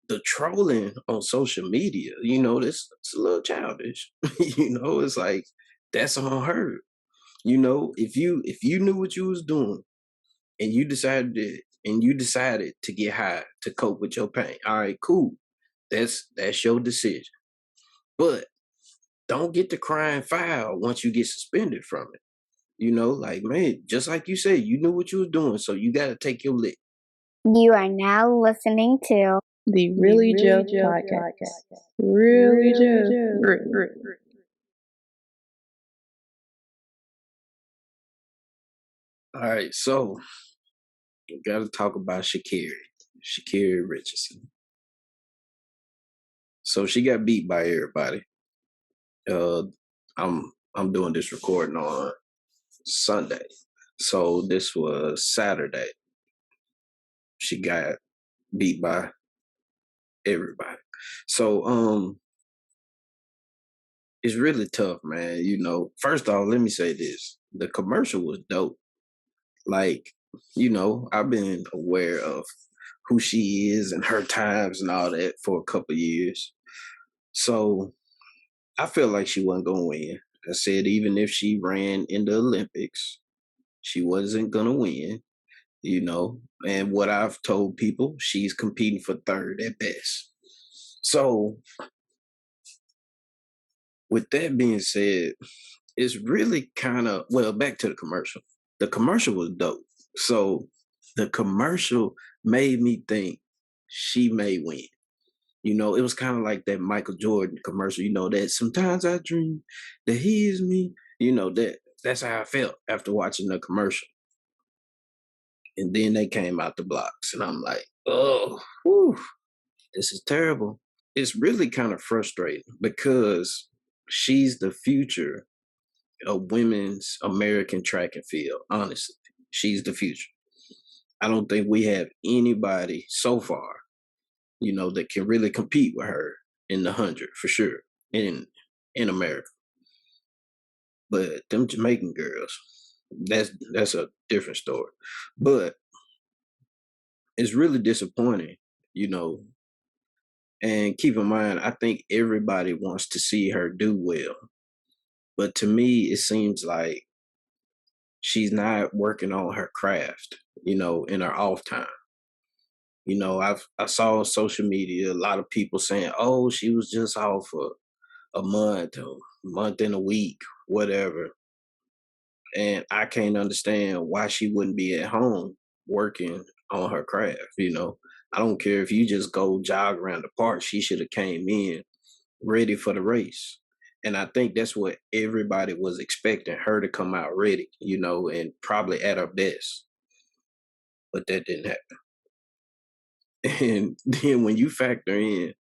the trolling on social media, this it's a little childish. It's like that's on her. If you knew what you was doing and you decided to get high to cope with your pain, all right, cool. That's your decision. But don't get the crying foul once you get suspended from it. Like, man, just like you said, you knew what you was doing, so you got to take your lick. You are now listening to the Really Jeff podcast. Really Jeff. All right, so we got to talk about Sha'Carri Richardson. So she got beat by everybody. I'm doing this recording on Sunday, so this was Saturday. She got beat by everybody. So it's really tough, man. First off, let me say this: the commercial was dope. Like, I've been aware of who she is and her times and all that for a couple years. So I feel like she wasn't gonna win. I said even if she ran in the Olympics, she wasn't gonna win. And what I've told people, she's competing for third at best. So with that being said, it's really kind of, well, back to the commercial. The commercial was dope. So the commercial made me think she may win. It was kind of like that Michael Jordan commercial, that sometimes I dream that he is me. That's how I felt after watching the commercial. And then they came out the blocks, and I'm like, oh, whew, this is terrible. It's really kind of frustrating because she's the future of women's American track and field. Honestly, she's the future. I don't think we have anybody so far, that can really compete with her in the 100 for sure in America. But them Jamaican girls, that's a different story. But it's really disappointing, you know. And keep in mind, I think everybody wants to see her do well. But to me, it seems like she's not working on her craft, in her off time. I saw on social media a lot of people saying, "Oh, she was just off for a month and a week, whatever." And I can't understand why she wouldn't be at home working on her craft. I don't care if you just go jog around the park. She should have came in ready for the race. And I think that's what everybody was expecting, her to come out ready, and probably at her best. But that didn't happen. And then when you factor in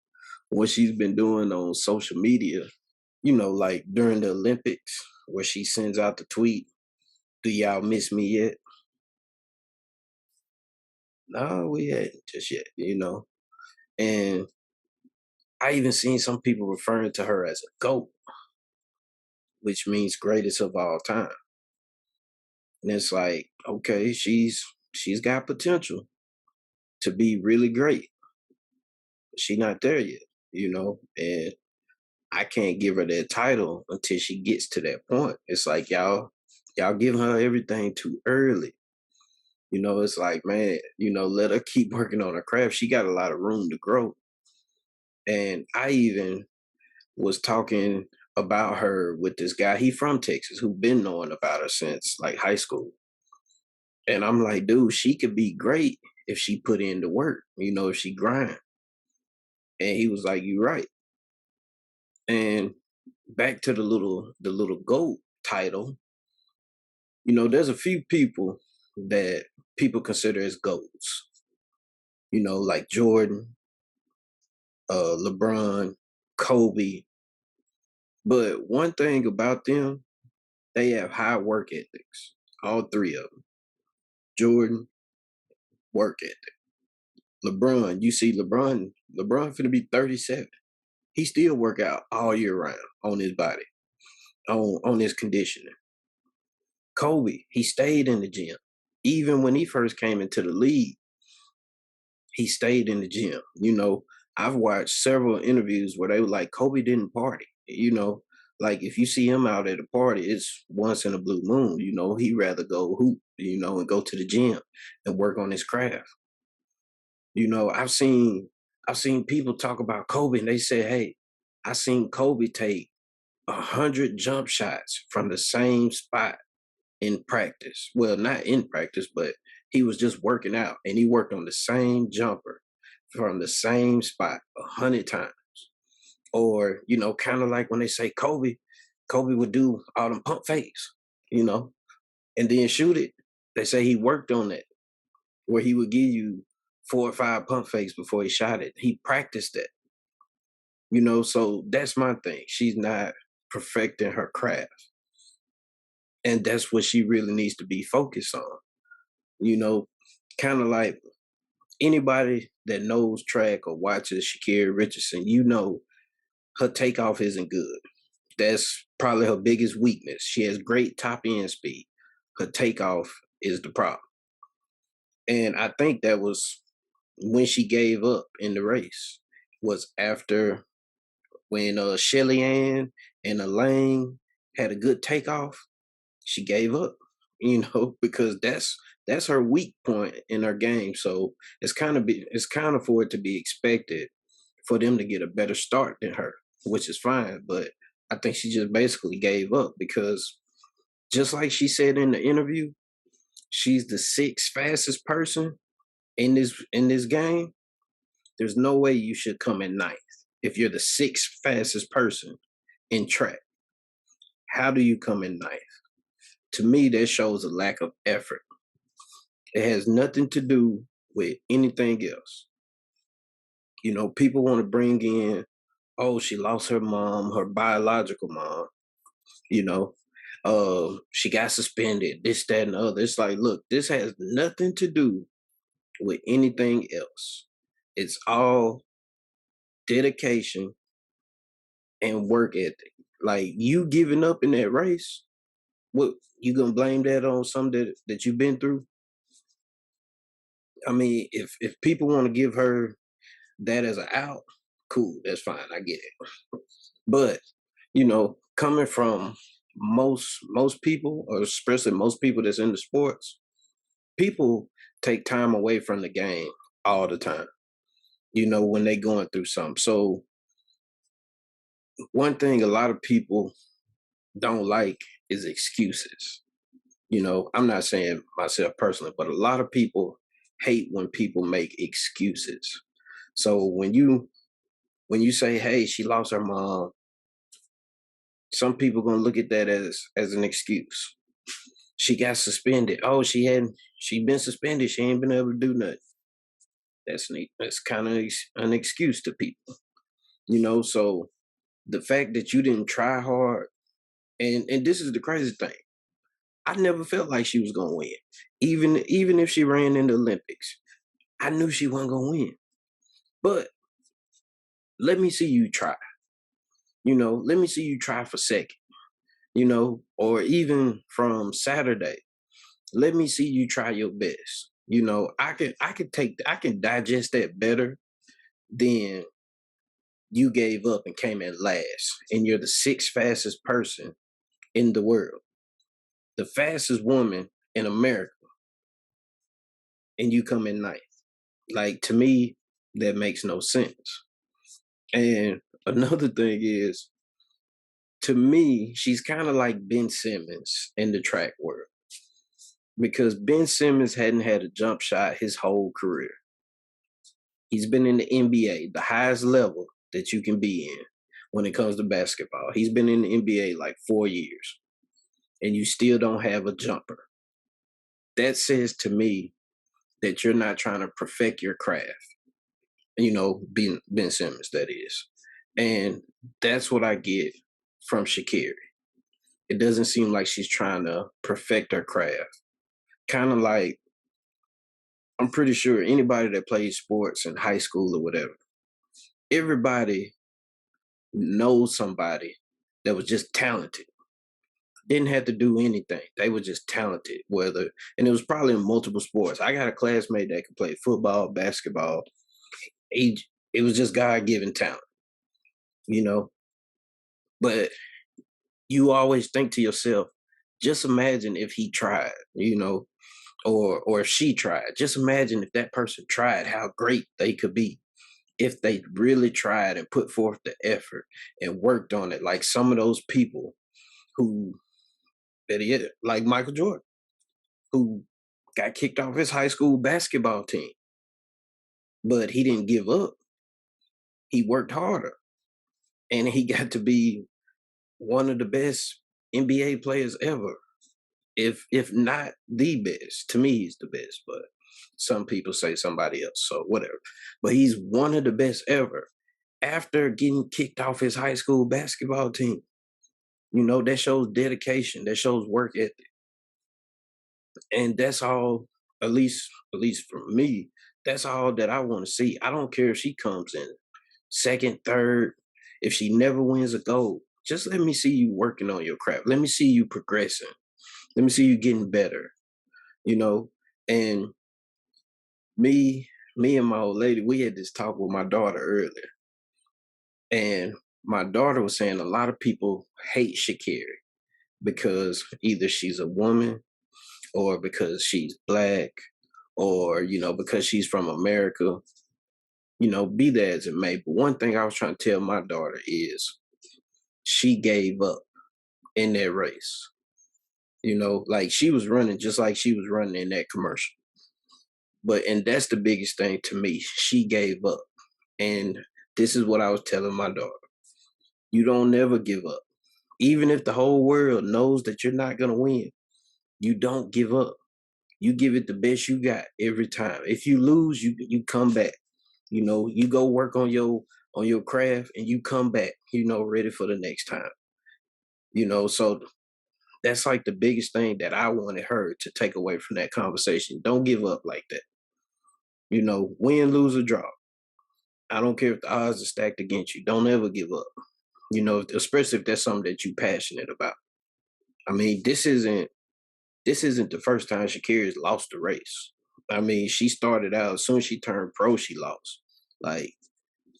what she's been doing on social media, like during the Olympics, where she sends out the tweet, "Do y'all miss me yet?" No, we hadn't just yet, And I even seen some people referring to her as a GOAT, which means greatest of all time. And it's like, okay, she's got potential to be really great. But she's not there yet, and I can't give her that title until she gets to that point. It's like y'all giving her everything too early. It's like, man, let her keep working on her craft. She got a lot of room to grow. And I even was talking about her with this guy, he from Texas, who been knowing about her since like high school. And I'm like, dude, she could be great if she put in the work, if she grind. And he was like, "You're right." And back to the little GOAT title, there's a few people that people consider as GOATs. Like Jordan, LeBron, Kobe. But one thing about them, they have high work ethics. All three of them. Jordan, work ethic. LeBron, you see LeBron finna be 37. He still work out all year round on his body, on his conditioning. Kobe, he stayed in the gym. Even when he first came into the league, he stayed in the gym. I've watched several interviews where they were like, Kobe didn't party. Like if you see him out at a party, it's once in a blue moon. He'd rather go hoop, and go to the gym and work on his craft. I've seen people talk about Kobe and they say, hey, I seen Kobe take 100 jump shots from the same spot in practice. Well, not in practice, but he was just working out and he worked on the same jumper from the same spot 100 times. Or, kind of like when they say Kobe would do all them pump fakes, you know, and then shoot it. They say he worked on that, where he would give you 4 or 5 pump fakes before he shot it. He practiced that, so that's my thing. She's not perfecting her craft. And that's what she really needs to be focused on. Kind of like anybody that knows track or watches Sha'Carri Richardson, her takeoff isn't good. That's probably her biggest weakness. She has great top end speed. Her takeoff is the problem. And I think that was when she gave up in the race, was after when Shelly Ann and Elaine had a good takeoff, she gave up, because that's her weak point in her game. So it's kind of for it to be expected for them to get a better start than her, which is fine. But I think she just basically gave up because, just like she said in the interview, she's the 6th fastest person in this game. There's no way you should come in 9th if you're the 6th fastest person in track. How do you come in 9th? To me, that shows a lack of effort. It has nothing to do with anything else. People want to bring in, oh, she lost her mom, her biological mom. She got suspended, this, that, and the other. It's like, look, this has nothing to do with anything else. It's all dedication and work ethic. Like, you giving up in that race, what, you gonna blame that on something that you've been through? I mean, if people want to give her that as an out, cool, that's fine, I get it. But coming from most people, or especially most people that's in the sports, people take time away from the game all the time. When they going through something. So one thing a lot of people don't like is excuses. I'm not saying myself personally, but a lot of people hate when people make excuses. So when you say, hey, she lost her mom, some people gonna look at that as an excuse. She got suspended. Oh, she been suspended. She ain't been able to do nothing. That's kind of an excuse to people. So the fact that you didn't try hard, and this is the crazy thing. I never felt like she was gonna win. Even if she ran in the Olympics, I knew she wasn't gonna win. But let me see you try. Let me see you try for second. Or even from Saturday, let me see you try your best. I can digest that better than you gave up and came in last, and you're the 6th fastest person in the world, the fastest woman in America, and you come in 9th. Like, to me, that makes no sense. And another thing is, to me, she's kind of like Ben Simmons in the track world, because Ben Simmons hadn't had a jump shot his whole career. He's been in the NBA, the highest level that you can be in when it comes to basketball. He's been in the NBA like 4 years, and you still don't have a jumper. That says to me that you're not trying to perfect your craft. Ben Simmons, that is. And that's what I get from Sha'Carri. It doesn't seem like she's trying to perfect her craft. Kind of like, I'm pretty sure anybody that plays sports in high school or whatever, everybody knows somebody that was just talented. Didn't have to do anything. They were just talented. And it was probably in multiple sports. I got a classmate that could play football, basketball. It was just God-given talent, you know. But you always think to yourself, just imagine if he tried, or if she tried. Just imagine if that person tried, how great they could be if they really tried and put forth the effort and worked on it. Like some of those people who, like Michael Jordan, who got kicked off his high school basketball team, but he didn't give up. He worked harder, and he got to be one of the best NBA players ever. If not the best. To me, he's the best, but some people say somebody else, so whatever. But he's one of the best ever. After getting kicked off his high school basketball team, that shows dedication, that shows work ethic. And that's all, at least for me, that's all that I want to see. I don't care if she comes in second, third, if she never wins a gold. Just let me see you working on your craft. Let me see you progressing. Let me see you getting better. And me and my old lady, we had this talk with my daughter earlier. And my daughter was saying a lot of people hate Sha'Carri because either she's a woman or because she's black or, because she's from America, be that as it may. But one thing I was trying to tell my daughter is she gave up in that race. Like she was running just like she was running in that commercial. And that's the biggest thing to me. She gave up. And this is what I was telling my daughter. You don't never give up. Even if the whole world knows that you're not going to win, you don't give up. You give it the best you got every time. If you lose, you come back. You go work on your craft and you come back, ready for the next time. So that's like the biggest thing that I wanted her to take away from that conversation. Don't give up like that. Win, lose, or draw. I don't care if the odds are stacked against you. Don't ever give up. Especially if that's something that you're passionate about. I mean, this isn't the first time Sha'Carri's lost the race. I mean, she started out as soon as she turned pro, she lost. Like,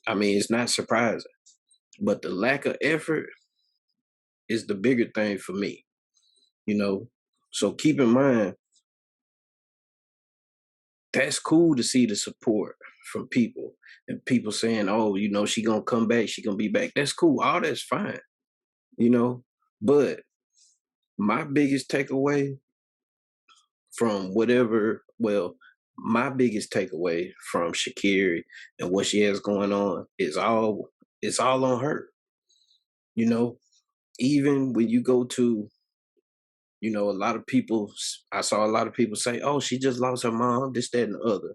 I mean, it's not surprising. But the lack of effort is the bigger thing for me. So keep in mind, that's cool to see the support from people and people saying, oh, she gonna come back, she gonna be back. That's cool. All that's fine. But my biggest takeaway from my biggest takeaway from Sha'Carri and what she has going on is it's all on her. Even when you go to, a lot of people, I saw a lot of people say, oh, she just lost her mom, this, that, and the other.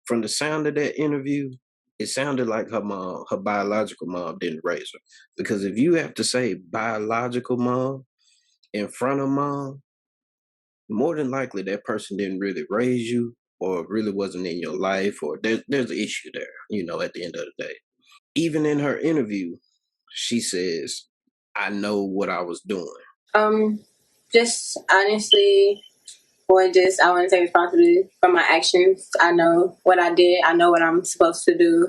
From the sound of that interview, it sounded like her biological mom didn't raise her. Because if you have to say biological mom in front of mom, more than likely that person didn't really raise you or really wasn't in your life, or there's an issue there, at the end of the day. Even in her interview, she says, I know what I was doing. Just honestly, I want to take responsibility for my actions. I know what I did. I know what I'm supposed to do.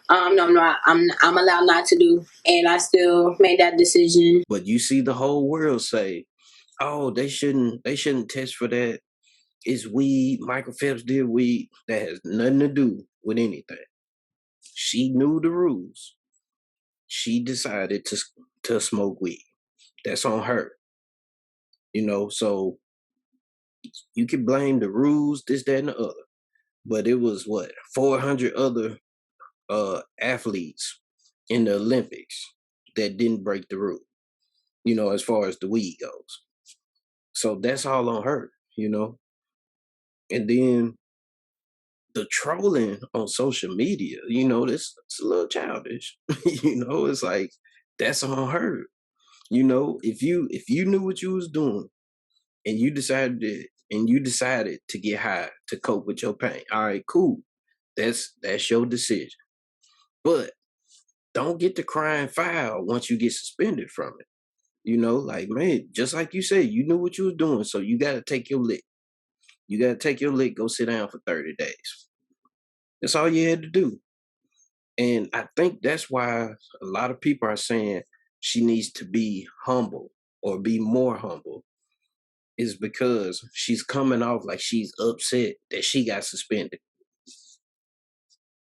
No, I'm allowed not to do, and I still made that decision. But you see the whole world say, oh, they shouldn't test for that. It's weed. Michael Phelps did weed. That has nothing to do with anything. She knew the rules. She decided to smoke weed. That's on her. So you can blame the rules, this, that, and the other. But it was 400 other athletes in the Olympics that didn't break the rule, as far as the weed goes. So that's all on her, And then the trolling on social media, it's a little childish. It's like that's on her. If you knew what you was doing and you decided to get high to cope with your pain, all right, cool. That's your decision. But don't get the crying foul once you get suspended from it. Like, man, just like you said, you knew what you was doing, so you got to take your lick. You got to take your lick, go sit down for 30 days. That's all you had to do. And I think that's why a lot of people are saying she needs to be humble or be more humble, is because she's coming off like she's upset that she got suspended.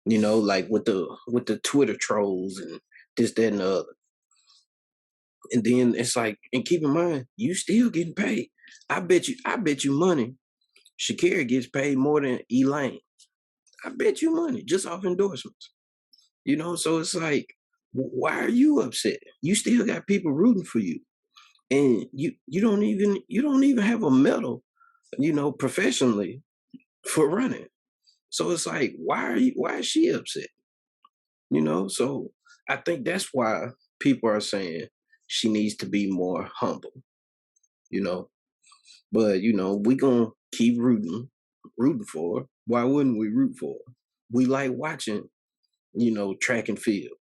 Like with the Twitter trolls and this, that, and the other. And then it's like, and keep in mind, you still getting paid. I bet you money. Sha'Carri gets paid more than Elaine. I bet you money just off endorsements. So it's like, why are you upset? You still got people rooting for you, and you don't even have a medal, professionally for running. So it's like, why is she upset? So I think that's why people are saying she needs to be more humble. You know, but we gonna keep rooting for her. Why wouldn't we root for her? We like watching, track and field.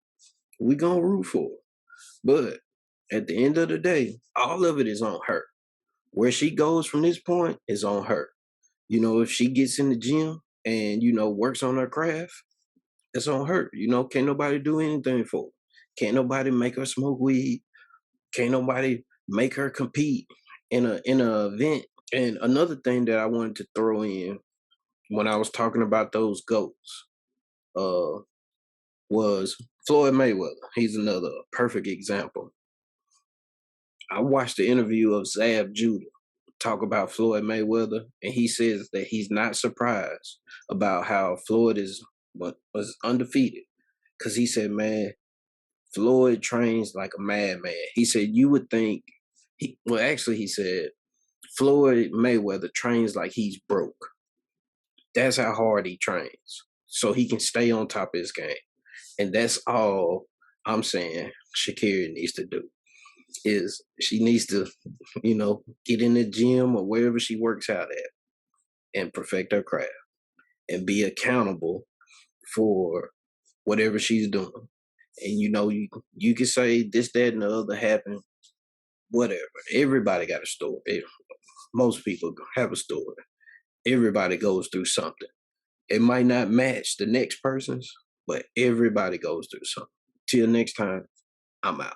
We gonna root for her. But at the end of the day, all of it is on her. Where she goes from this point is on her. If she gets in the gym and, works on her craft, it's on her. Can't nobody do anything for her. Can't nobody make her smoke weed. Can't nobody make her compete in a event. And another thing that I wanted to throw in when I was talking about those GOATs, was Floyd Mayweather. He's another perfect example. I watched the interview of Zab Judah talk about Floyd Mayweather, and he says that he's not surprised about how Floyd was undefeated, because he said, man, Floyd trains like a madman. He said you would think he said Floyd Mayweather trains like he's broke. That's how hard he trains, so he can stay on top of his game. And that's all I'm saying Sha'Carri needs to do. Is she needs to, get in the gym or wherever she works out at and perfect her craft and be accountable for whatever she's doing. And you can say this, that, and the other happened, whatever. Everybody got a story. Most people have a story. Everybody goes through something. It might not match the next person's, but everybody goes through something. Till next time, I'm out.